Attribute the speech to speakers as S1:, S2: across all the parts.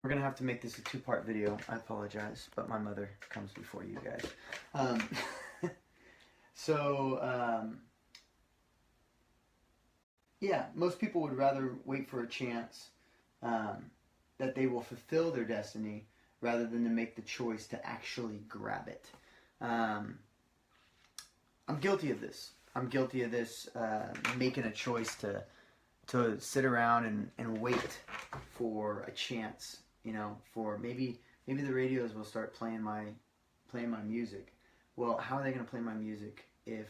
S1: We're gonna have to make this a two-part video. I apologize, but my mother comes before you guys. Um, so, yeah, most people would rather wait for a chance that they will fulfill their destiny rather than to make the choice to actually grab it. I'm guilty of this. I'm guilty of this, making a choice to sit around and wait for a chance. You know, for maybe the radios will start playing my music. Well, how are they going to play my music if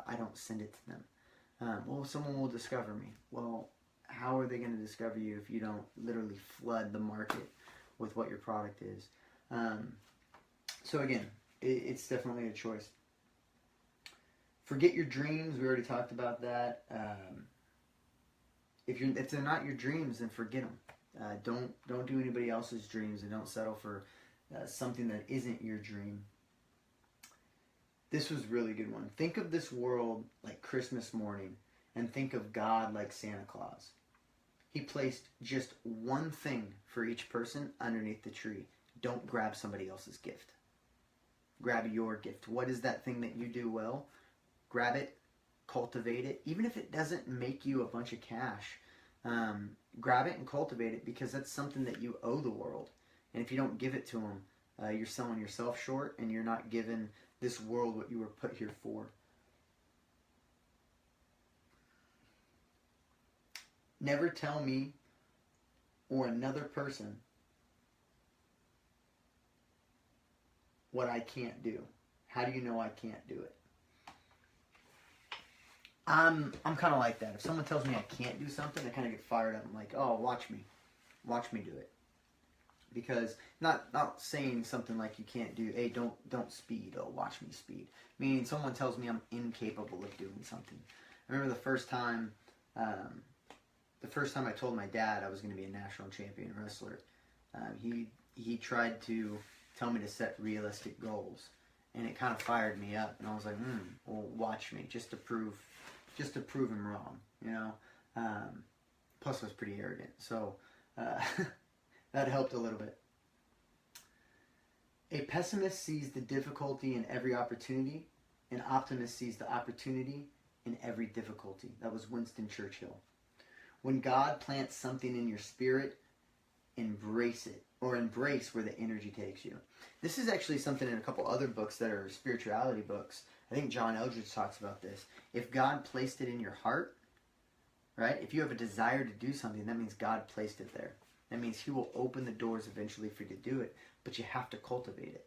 S1: I don't send it to them? Well, someone will discover me. Well, how are they going to discover you if you don't literally flood the market with what your product is? So again, it's definitely a choice. Forget your dreams. We already talked about that. If they're not your dreams, then forget them. Don't do anybody else's dreams, and don't settle for something that isn't your dream. This was a really good one. Think of this world like Christmas morning, and think of God like Santa Claus. He placed just one thing for each person underneath the tree. Don't grab somebody else's gift. Grab your gift. What is that thing that you do well? Grab it, cultivate it, even if it doesn't make you a bunch of cash. Grab it and cultivate it, because that's something that you owe the world. And if you don't give it to them, you're selling yourself short, and you're not giving this world what you were put here for. Never tell me or another person what I can't do. How do you know I can't do it? I'm kind of like that. If someone tells me I can't do something, I kind of get fired up. I'm like, oh, watch me do it. Because not saying something like you can't do, hey, don't speed. Oh, watch me speed. Meaning someone tells me I'm incapable of doing something. I remember the first time I told my dad I was going to be a national champion wrestler. He tried to tell me to set realistic goals, and it kind of fired me up. And I was like, well, watch me, just to prove him wrong, you know. Plus, I was pretty arrogant, so that helped a little bit. A pessimist sees the difficulty in every opportunity. An optimist sees the opportunity in every difficulty. That was Winston Churchill. When God plants something in your spirit, embrace it, or embrace where the energy takes you. This is actually something in a couple other books that are spirituality books. I think John Eldredge talks about this. If God placed it in your heart, right? If you have a desire to do something, that means God placed it there. That means He will open the doors eventually for you to do it, but you have to cultivate it.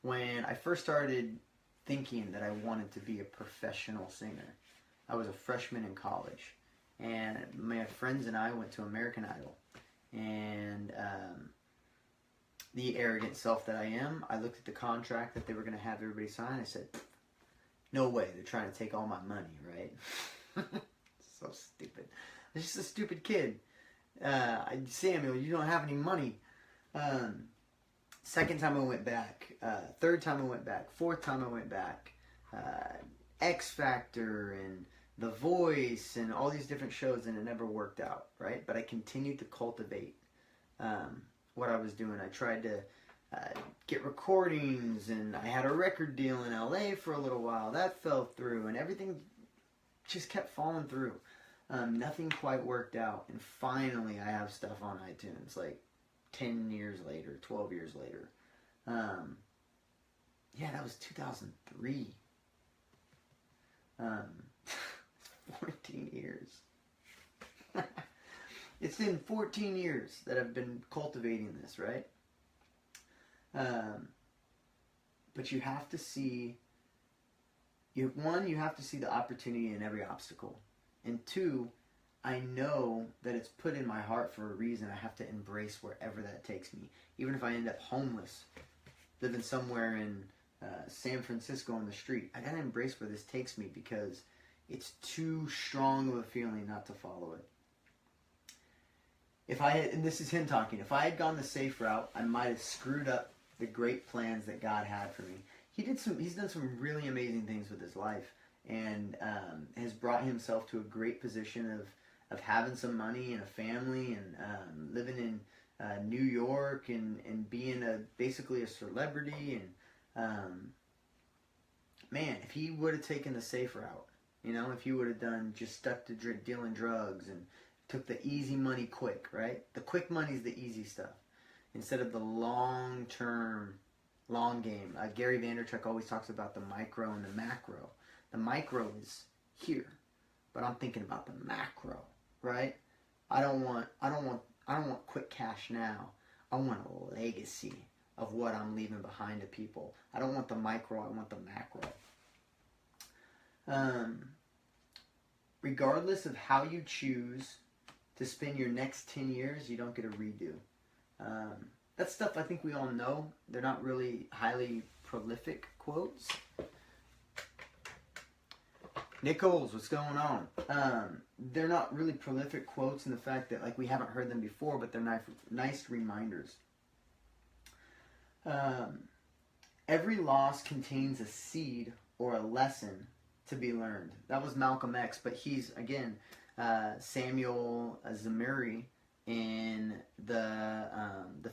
S1: When I first started thinking that I wanted to be a professional singer, I was a freshman in college, and my friends and I went to American Idol. And the arrogant self that I am, I looked at the contract that they were going to have everybody sign. I said, no way, they're trying to take all my money, right? So stupid. I'm just a stupid kid. Samuel, you don't have any money. Second time I went back. Third time I went back. Fourth time I went back. X Factor and The Voice and all these different shows, and it never worked out, right? But I continued to cultivate what I was doing. I tried to get recordings, and I had a record deal in LA for a little while. That fell through, and everything just kept falling through. Nothing quite worked out, and finally I have stuff on iTunes, like 10 years later, 12 years later. Yeah, that was 2003. 14 years. It's been 14 years that I've been cultivating this, right? But you have to see, you have to see the opportunity in every obstacle. And two, I know that it's put in my heart for a reason. I have to embrace wherever that takes me. Even if I end up homeless, living somewhere in San Francisco on the street, I gotta embrace where this takes me, because it's too strong of a feeling not to follow it. If I had, and this is him talking, if I had gone the safe route, I might have screwed up the great plans that God had for me. He's done some really amazing things with his life, and has brought himself to a great position of having some money and a family, and living in New York and being basically a celebrity. And man, if he would have taken the safe route, if he would have just stuck to dealing drugs and took the easy money quick, right? The quick money is the easy stuff instead of the long game. Gary Vaynerchuk always talks about the micro and the macro. The micro is here, but I'm thinking about the macro, right? I don't want quick cash now. I want a legacy of what I'm leaving behind to people. I don't want the micro, I want the macro. Regardless of how you choose to spend your next 10 years, you don't get a redo. That's stuff I think we all know. They're not really highly prolific quotes. Nichols, what's going on? They're not really prolific quotes in the fact that we haven't heard them before, but they're nice reminders. Every loss contains a seed or a lesson to be learned. That was Malcolm X, but he's, again, Samuel Zamiri in the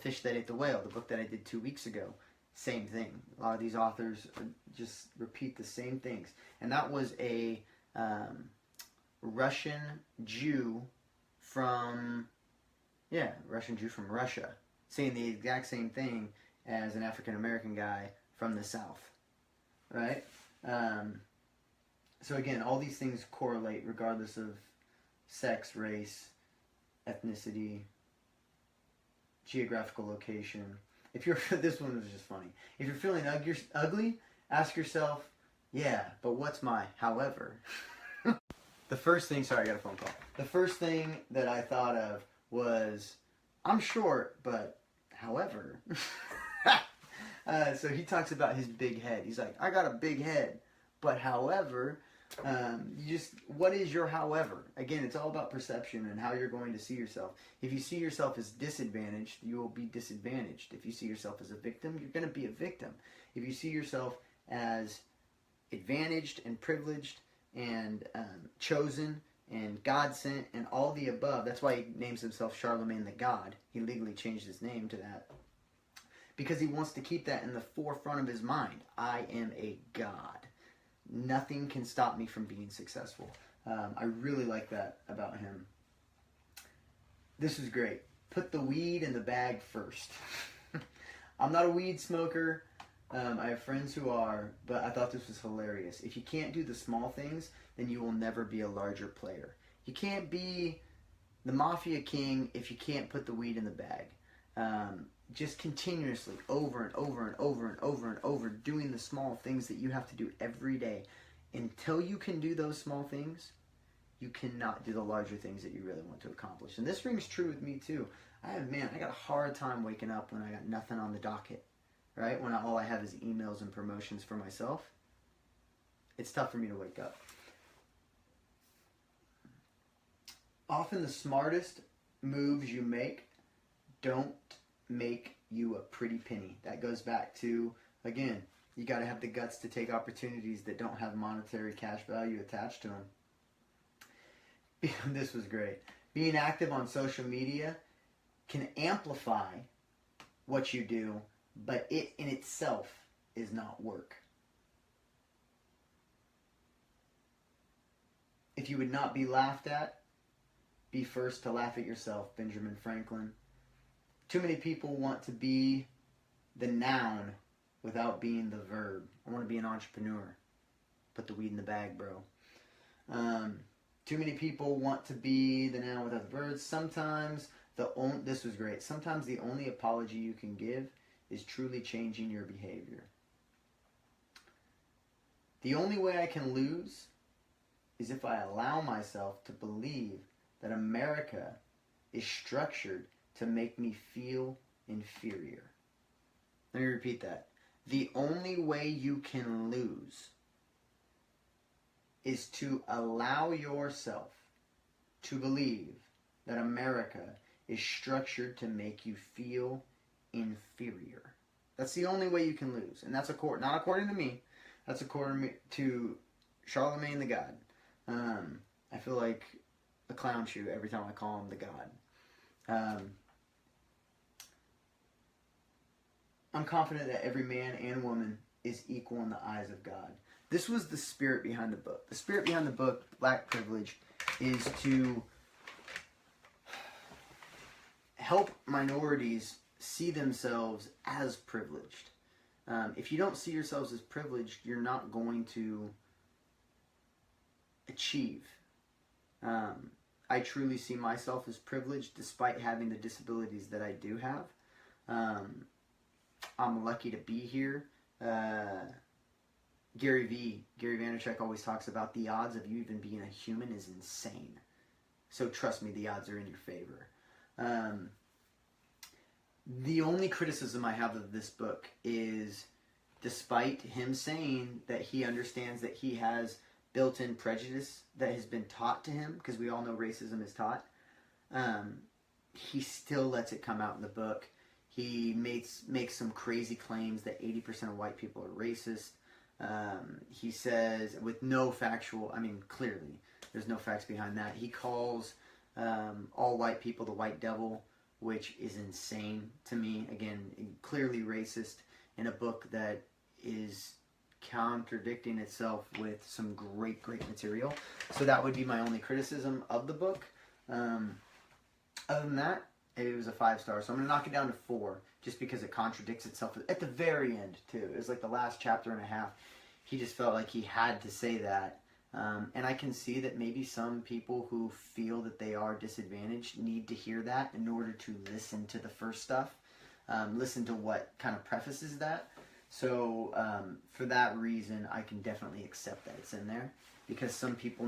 S1: Fish That Ate the Whale, the book that I did 2 weeks ago. Same thing. A lot of these authors just repeat the same things. And that was a Russian Jew from Russia, saying the exact same thing as an African American guy from the South, right? So again, all these things correlate regardless of sex, race, ethnicity, geographical location. This one was just funny. If you're feeling ugly, ask yourself, yeah, but what's my however? The first thing, sorry, I got a phone call. The first thing that I thought of was, I'm short, but however. So he talks about his big head. He's like, I got a big head, but however, what is your however? Again, it's all about perception and how you're going to see yourself. If you see yourself as disadvantaged, you will be disadvantaged. If you see yourself as a victim, you're going to be a victim. If you see yourself as advantaged and privileged and chosen and God sent and all the above, that's why he names himself Charlamain the God. He legally changed his name to that because he wants to keep that in the forefront of his mind. I am a God. Nothing can stop me from being successful. I really like that about him. This was great. Put the weed in the bag first. I'm not a weed smoker. I have friends who are, but I thought this was hilarious. If you can't do the small things, then you will never be a larger player. You can't be the mafia king if you can't put the weed in the bag. Just continuously, over and over and over and over and over, doing the small things that you have to do every day. Until you can do those small things, you cannot do the larger things that you really want to accomplish. And this rings true with me too. I got a hard time waking up when I got nothing on the docket, right? When all I have is emails and promotions for myself. It's tough for me to wake up. Often the smartest moves you make don't make you a pretty penny. That goes back to, again, you got to have the guts to take opportunities that don't have monetary cash value attached to them. This was great. Being active on social media can amplify what you do, but it in itself is not work. If you would not be laughed at, be first to laugh at yourself. Benjamin Franklin. Too many people want to be the noun without being the verb. I want to be an entrepreneur. Put the weed in the bag, bro. Too many people want to be the noun without the verbs. Sometimes this was great. Sometimes the only apology you can give is truly changing your behavior. The only way I can lose is if I allow myself to believe that America is structured to make me feel inferior. Let me repeat that. The only way you can lose is to allow yourself to believe that America is structured to make you feel inferior. That's the only way you can lose. And that's not according to me. That's according to Charlamain the God. I feel like a clown shoe every time I call him the God. I'm confident that every man and woman is equal in the eyes of God. This was the spirit behind the book. The spirit behind the book, Black Privilege, is to help minorities see themselves as privileged. If you don't see yourselves as privileged, you're not going to achieve. I truly see myself as privileged despite having the disabilities that I do have. I'm lucky to be here. Gary Vaynerchuk always talks about the odds of you even being a human is insane. So trust me, the odds are in your favor. The only criticism I have of this book is, despite him saying that he understands that he has built-in prejudice that has been taught to him, because we all know racism is taught, he still lets it come out in the book. He makes some crazy claims that 80% of white people are racist. He says, with no factual, clearly, there's no facts behind that. He calls all white people the white devil, which is insane to me. Again, clearly racist in a book that is contradicting itself with some great material. So that would be my only criticism of the book. Other than that, it was a 5-star. So I'm going to knock it down to 4, just because it contradicts itself at the very end, too. It was like the last chapter and a half. He just felt like he had to say that. And I can see that maybe some people who feel that they are disadvantaged need to hear that in order to listen to the first stuff. Listen to what kind of prefaces that. So for that reason, I can definitely accept that it's in there, because some people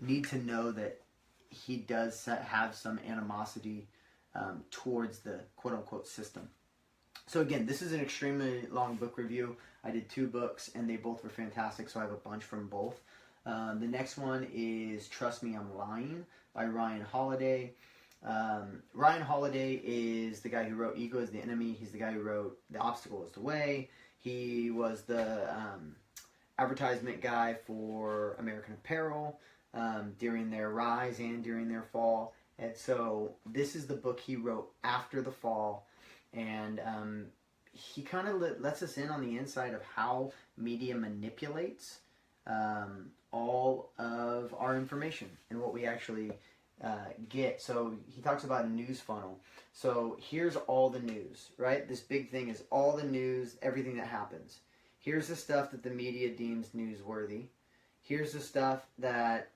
S1: need to know that he does have some animosity towards the quote-unquote system. So again, this is an extremely long book review. I did 2 books, and they both were fantastic, so I have a bunch from both. The next one is Trust Me, I'm Lying by Ryan Holiday. Ryan Holiday is the guy who wrote Ego is the Enemy. He's the guy who wrote The Obstacle is the Way. He was the advertisement guy for American Apparel during their rise and during their fall. And so this is the book he wrote after the fall. And he kind of lets us in on the inside of how media manipulates all of our information and what we actually get. So he talks about a news funnel. So here's all the news, right? This big thing is all the news, everything that happens. Here's the stuff that the media deems newsworthy. Here's the stuff that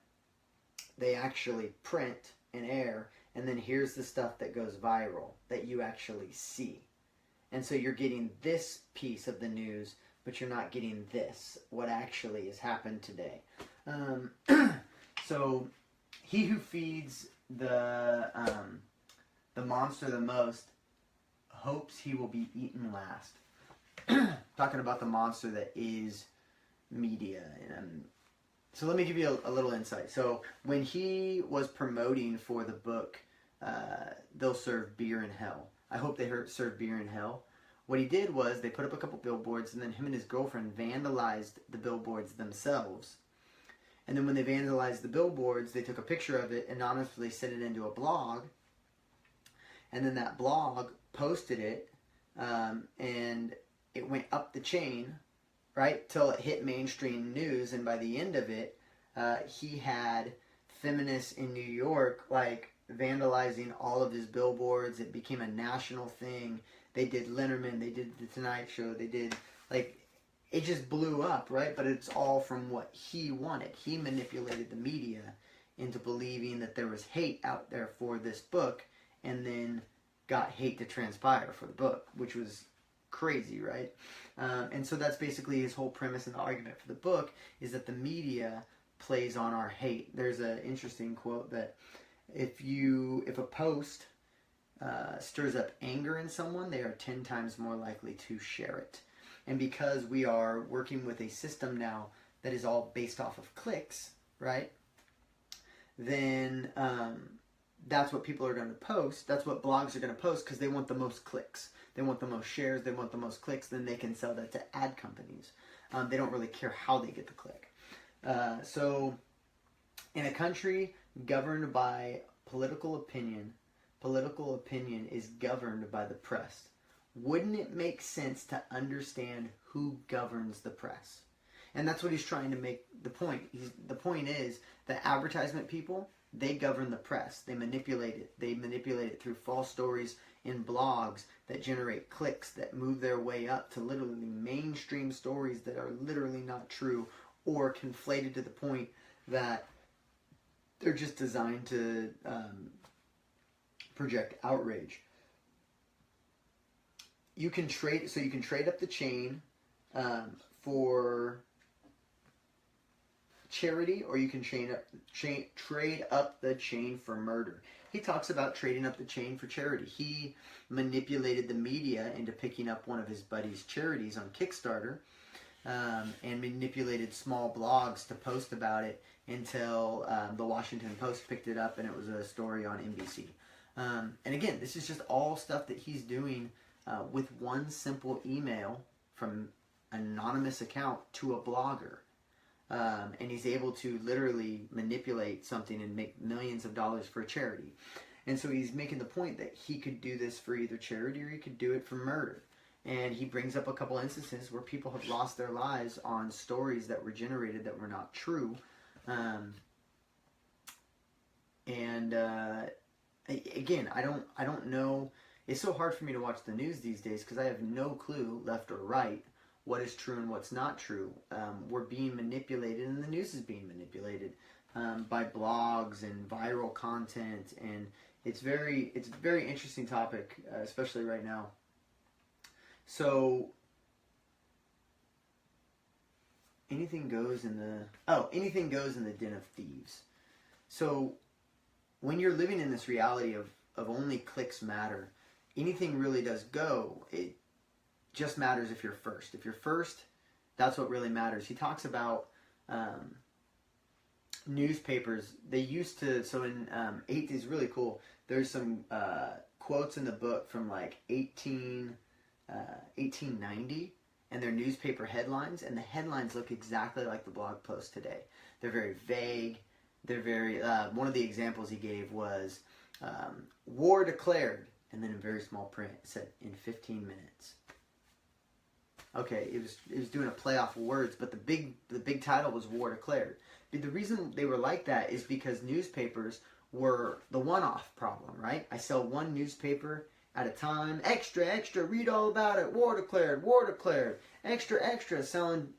S1: they actually print and air. And then here's the stuff that goes viral that you actually see. And so you're getting this piece of the news, but you're not getting this, what actually has happened today. So he who feeds the monster the most hopes he will be eaten last. Talking about the monster that is media. So let me give you a little insight. So when he was promoting for the book, They'll Serve Beer in Hell. I hope they serve beer in hell. What he did was they put up a couple billboards, and then him and his girlfriend vandalized the billboards themselves. And then when they vandalized the billboards, they took a picture of it, anonymously sent it into a blog. And then that blog posted it, and it went up the chain, right, till it hit mainstream news. And by the end of it, he had feminists in New York, like, vandalizing all of his billboards. It became a national thing. They did Letterman, they did The Tonight Show, they did, like, it just blew up, right? But it's all from what he wanted. He manipulated the media into believing that there was hate out there for this book, and then got hate to transpire for the book, which was crazy, right? And so that's basically his whole premise and the argument for the book, is that the media plays on our hate. There's an interesting quote that if a post stirs up anger in someone, they are 10 times more likely to share it. And because we are working with a system now that is all based off of clicks, right? Then that's what people are going to post. That's what blogs are going to post, because they want the most clicks. They want the most shares. They want the most clicks. Then they can sell that to ad companies. They don't really care how they get the click. So in a country governed by political opinion is governed by the press. wouldn't it make sense to understand who governs the press? And that's what he's trying to make the point. The point is that advertisement people, they govern the press. They manipulate it. They manipulate it through false stories in blogs that generate clicks that move their way up to literally mainstream stories that are literally not true, or conflated to the point that they're just designed to project outrage. You can trade up the chain for charity, or you can trade up the chain for murder. He talks about trading up the chain for charity. He manipulated the media into picking up one of his buddy's charities on Kickstarter, and manipulated small blogs to post about it until the Washington Post picked it up and it was a story on NBC. And again, this is just all stuff that he's doing with one simple email from an anonymous account to a blogger. And he's able to literally manipulate something and make millions of dollars for a charity. And so he's making the point that he could do this for either charity or he could do it for murder. And he brings up a couple instances where people have lost their lives on stories that were generated that were not true. Again, I don't know. It's so hard for me to watch the news these days because I have no clue, left or right, what is true and what's not true. We're being manipulated, and the news is being manipulated by blogs and viral content, and it's a very interesting topic, especially right now. So anything goes in the den of thieves. So when you're living in this reality of only clicks matter, anything really does go. It just matters if you're first. If you're first, that's what really matters. He talks about newspapers. They used to, so in is really cool. There's some quotes in the book from like 1890, and their newspaper headlines, and the headlines look exactly like the blog posts today. They're very vague. They're very, one of the examples he gave was war declared, and then in very small print it said in 15 minutes. Okay, it was doing a play off of words, but the big title was war declared. But the reason they were like that is because newspapers were the one-off problem, right? I sell one newspaper at a time. Extra, extra, read all about it. War declared, extra, extra, selling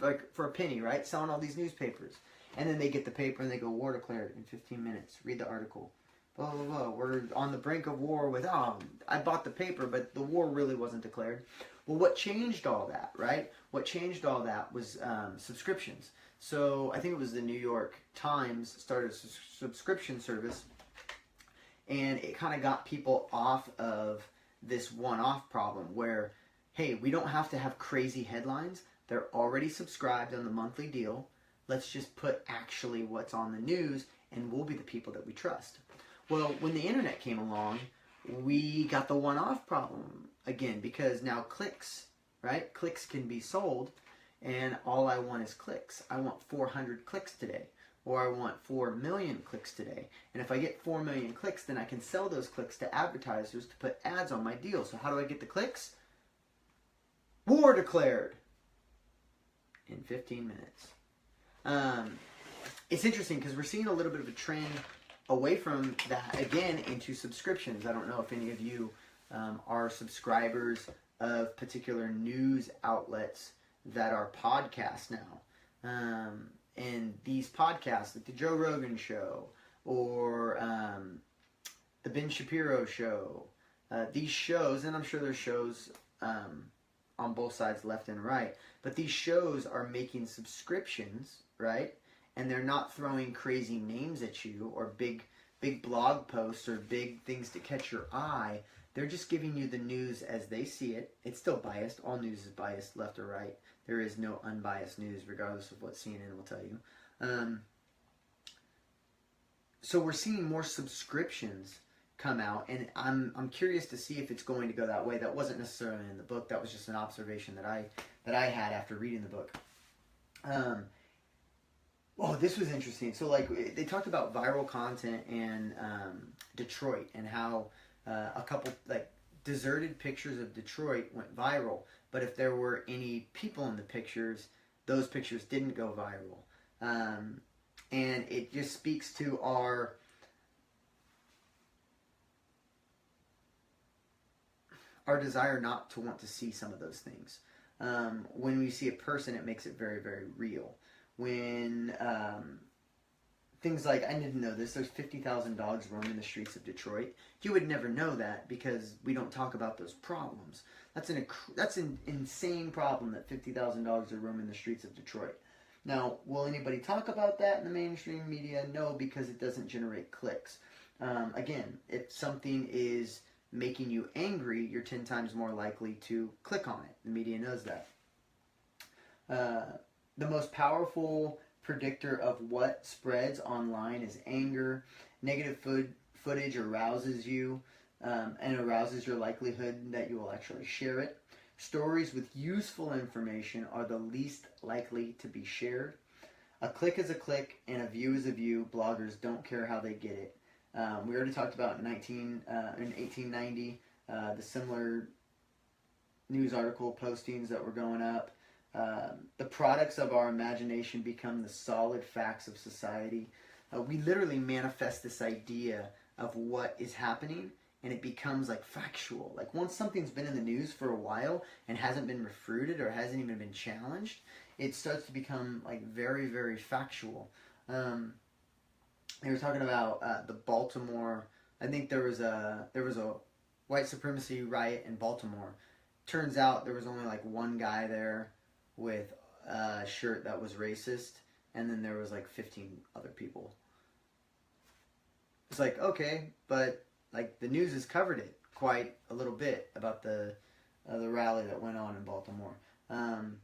S1: like for a penny, right? Selling all these newspapers. And then they get the paper and they go, war declared in 15 minutes. Read the article. Blah, blah, blah. We're on the brink of war with, I bought the paper, but the war really wasn't declared. Well, what changed all that, right? What changed all that was subscriptions. So I think it was the New York Times started a subscription service, and it kind of got people off of this one-off problem where, hey, we don't have to have crazy headlines. They're already subscribed on the monthly deal. Let's just put actually what's on the news, and we'll be the people that we trust. Well, when the internet came along, we got the one-off problem again, because now clicks, right? Clicks can be sold, and all I want is clicks. I want 400 clicks today, or I want 4 million clicks today. And if I get 4 million clicks, then I can sell those clicks to advertisers to put ads on my deal. So how do I get the clicks? War declared in 15 minutes. It's interesting because we're seeing a little bit of a trend away from that again into subscriptions. I don't know if any of you are subscribers of particular news outlets that are podcasts now. And these podcasts, like the Joe Rogan Show or the Ben Shapiro Show, these shows, and I'm sure there's shows on both sides, left and right, but these shows are making subscriptions, right? And they're not throwing crazy names at you or big blog posts or big things to catch your eye. They're just giving you the news as they see it. It's still biased. All news is biased, left or right. There is no unbiased news, regardless of what CNN will tell you. So we're seeing more subscriptions come out, and I'm curious to see if it's going to go that way. That wasn't necessarily in the book. That was just an observation that I had after reading the book. Oh, this was interesting. So, like, they talked about viral content in Detroit and how a couple, like, deserted pictures of Detroit went viral, but if there were any people in the pictures, those pictures didn't go viral. And it just speaks to our desire not to want to see some of those things. When we see a person, it makes it very, very real. When things like, I didn't know this, there's 50,000 dogs roaming the streets of Detroit. You would never know that because we don't talk about those problems. That's an insane problem that 50,000 dogs are roaming the streets of Detroit. Now, will anybody talk about that in the mainstream media? No, because it doesn't generate clicks. Again, if something is making you angry, you're 10 times more likely to click on it. The media knows that. The most powerful predictor of what spreads online is anger. Negative footage arouses you and arouses your likelihood that you will actually share it. Stories with useful information are the least likely to be shared. A click is a click and a view is a view. Bloggers don't care how they get it. We already talked about in 1890 the similar news article postings that were going up. The products of our imagination become the solid facts of society. We literally manifest this idea of what is happening, and it becomes like factual. Like once something's been in the news for a while and hasn't been refuted or hasn't even been challenged, it starts to become like very, very factual. They were talking about the Baltimore. I think there was a white supremacy riot in Baltimore. Turns out there was only like one guy there with a shirt that was racist, and then there was like 15 other people. It's like, okay, but like the news has covered it quite a little bit about the rally that went on in Baltimore. And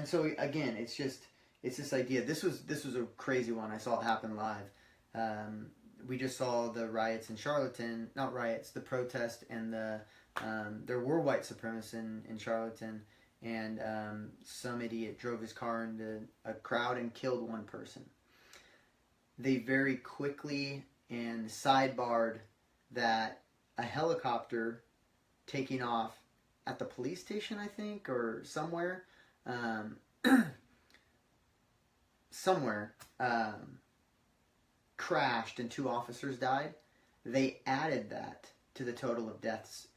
S1: so again, it's this idea. This was a crazy one. I saw it happen live. We just saw the riots in Charlottesville, not riots, the protest, and there were white supremacists in Charlottesville, and some idiot drove his car into a crowd and killed one person. They very quickly and sidebarred that a helicopter taking off at the police station, I think, or somewhere, crashed and 2 officers died. They added that to the total of deaths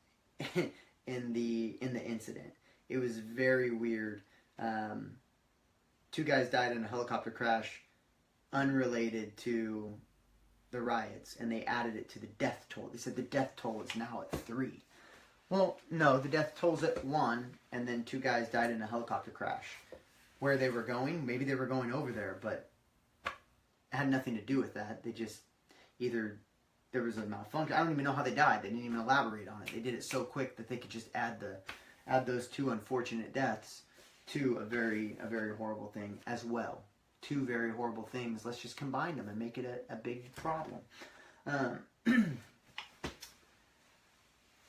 S1: in the incident. It was very weird. 2 guys died in a helicopter crash unrelated to the riots, and they added it to the death toll. They said the death toll is now at 3. Well, no, the death toll's at 1, and then 2 guys died in a helicopter crash. Where they were going, maybe they were going over there, but it had nothing to do with that. They just either there was a malfunction. I don't even know how they died. They didn't even elaborate on it. They did it so quick that they could just add those 2 unfortunate deaths to a very horrible thing as well. 2 very horrible things. Let's just combine them and make it a big problem.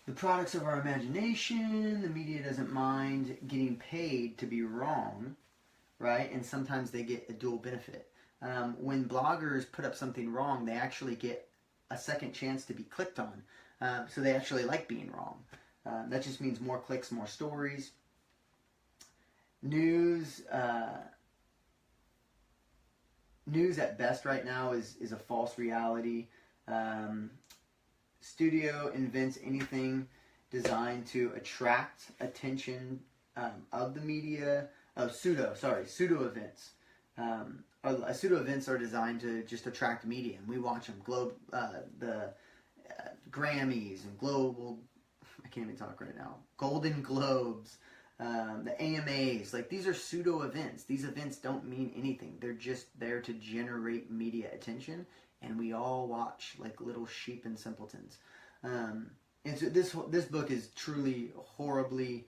S1: The products of our imagination. The media doesn't mind getting paid to be wrong, right? And sometimes they get a dual benefit. When bloggers put up something wrong, they actually get a second chance to be clicked on. So they actually like being wrong. That just means more clicks, more stories. News at best right now is a false reality. Studio invents anything designed to attract attention of the media. Pseudo events. Pseudo events are designed to just attract media, and we watch them. The Grammys and global. I can't even talk right now. Golden Globes, the AMAs. Like these are pseudo events. These events don't mean anything. They're just there to generate media attention, and we all watch like little sheep and simpletons. And so this book is truly horribly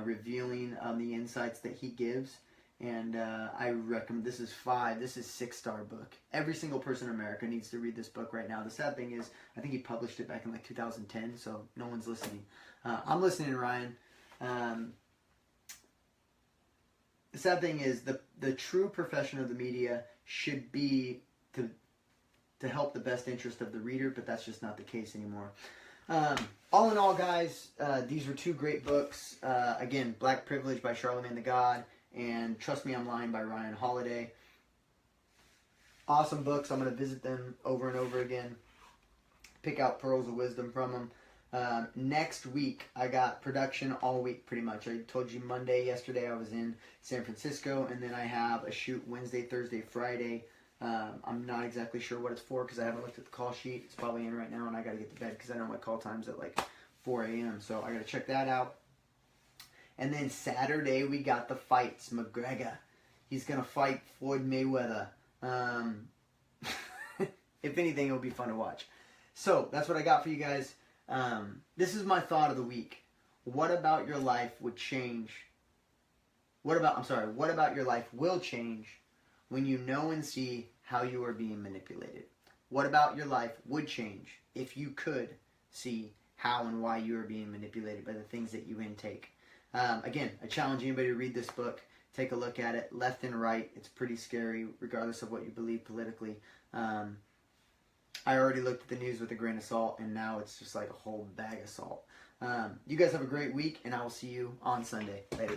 S1: revealing on the insights that he gives. And I recommend, this is 6-star book. Every single person in America needs to read this book right now. The sad thing is, I think he published it back in like 2010, so no one's listening. I'm listening, Ryan. The sad thing is, the true profession of the media should be to help the best interest of the reader, but that's just not the case anymore. All in all, guys, these were two great books. Again, Black Privilege by Charlamain the God and Trust Me, I'm Lying by Ryan Holiday. Awesome books. I'm going to visit them over and over again. Pick out pearls of wisdom from them. Next week, I got production all week pretty much. I told you yesterday I was in San Francisco, and then I have a shoot Wednesday, Thursday, Friday. I'm not exactly sure what it's for because I haven't looked at the call sheet. It's probably in right now, and I got to get to bed because I know my call time's at like 4 a.m. So I got to check that out. And then Saturday, we got the fights. McGregor, he's going to fight Floyd Mayweather. If anything, it'll be fun to watch. So that's what I got for you guys. This is my thought of the week. What about your life would change? What about your life will change when you know and see how you are being manipulated? What about your life would change if you could see how and why you are being manipulated by the things that you intake? Again, I challenge anybody to read this book. Take a look at it, left and right. It's pretty scary, regardless of what you believe politically. I already looked at the news with a grain of salt, and now it's just like a whole bag of salt. You guys have a great week, and I will see you on Sunday. Later.